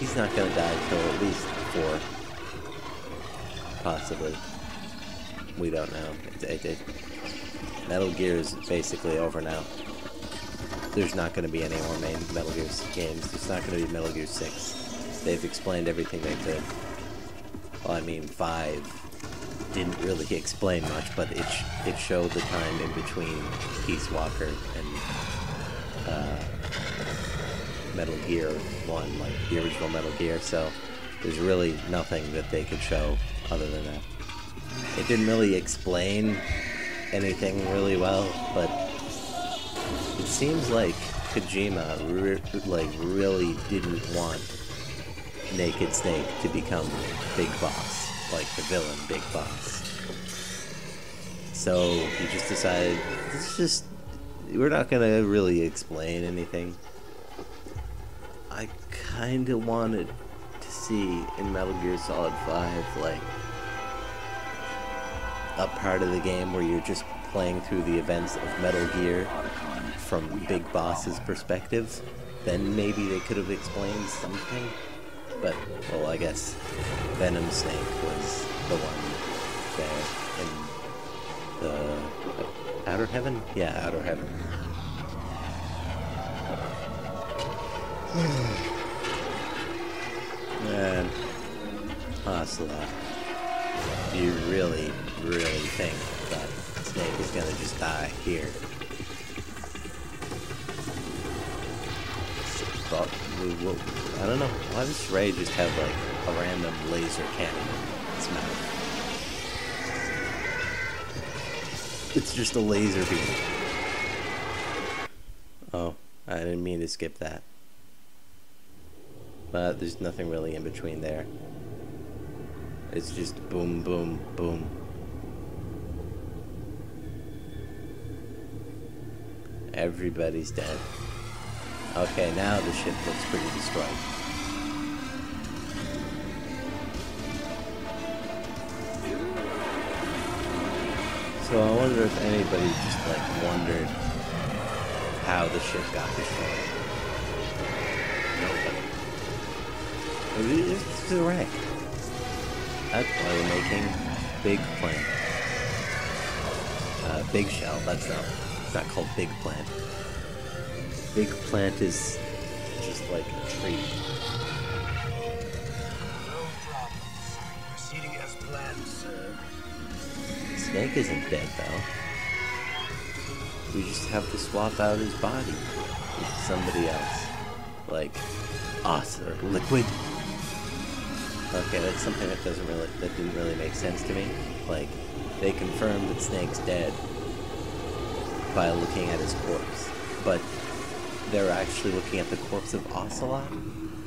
he's not gonna die till at least 4. Possibly. We don't know. Metal Gear is basically over now. There's not going to be any more main Metal Gear games. There's not going to be Metal Gear 6. They've explained everything they could. Well, I mean, 5 didn't really explain much, but it showed the time in between Peace Walker and Metal Gear 1, like the original Metal Gear, so there's really nothing that they could show other than that. It didn't really explain anything really well, but it seems like Kojima really didn't want Naked Snake to become Big Boss, like the villain Big Boss. So he just decided, we're not gonna really explain anything. I kinda wanted to see in Metal Gear Solid 5, like, a part of the game where you're just playing through the events of Metal Gear from Big Boss's perspective. Then maybe they could have explained something. But, well, I guess Venom Snake was the one there in the Outer Heaven? Yeah, Outer Heaven. Man, Ocelot, do you really think that Snake is gonna just die here? But, I don't know. Why does Ray just have, like, a random laser cannon in his mouth? It's just a laser beam. Oh, I didn't mean to skip that. But there's nothing really in between there. It's just boom, boom, boom. Everybody's dead. Okay, now the ship looks pretty destroyed. So I wonder if anybody just, like, wondered how the ship got destroyed. Nobody. Maybe it's a wreck. That's why we're making Big Plant. Big Shell, it's not called Big Plant. Big Plant is just like a tree. No problem. Proceeding as planned, sir. Snake isn't dead, though. We just have to swap out his body with somebody else. Like, us or Liquid. Okay, that's something that didn't really make sense to me. Like, they confirmed that Snake's dead by looking at his corpse, but they're actually looking at the corpse of Ocelot,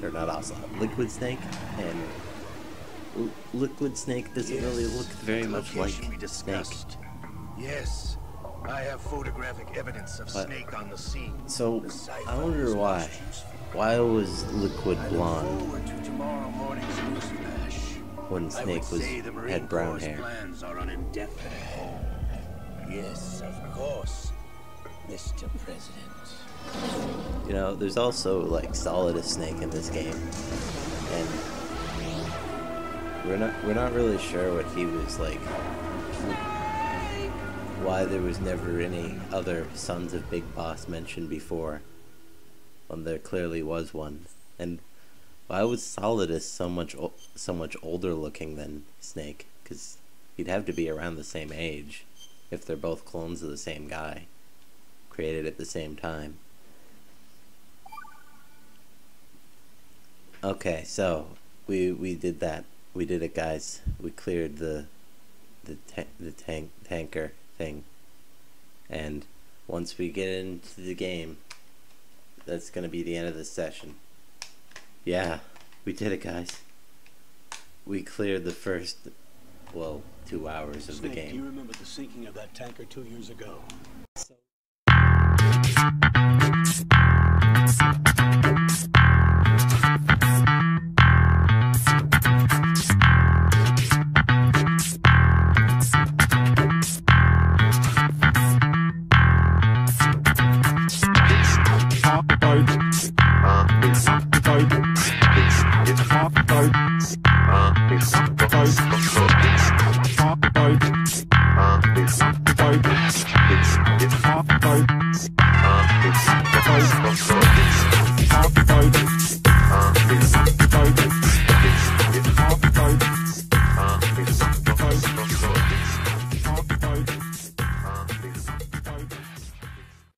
or not Ocelot, Liquid Snake, and Liquid Snake doesn't really look very much like Snake. Yes, I have photographic evidence of Snake on the scene. So I wonder why. Why was Liquid blonde Forward to tomorrow morning's news flash. when Snake had brown hair? Plans are on indefinite hold. Yes, of course, Mr. President. You know, there's also, like, Solidus Snake in this game, and we're not really sure what he was like. Why there was never any other Sons of Big Boss mentioned before, when there clearly was one, and why was Solidus so much older looking than Snake? Because he'd have to be around the same age if they're both clones of the same guy, created at the same time. Okay, so we did that. We did it, guys. We cleared the tanker thing, and once we get into the game, that's gonna be the end of this session. Yeah, we did it, guys. We cleared the first, well, 2 hours of the game. Do you remember the sinking of that tanker 2 years ago? It's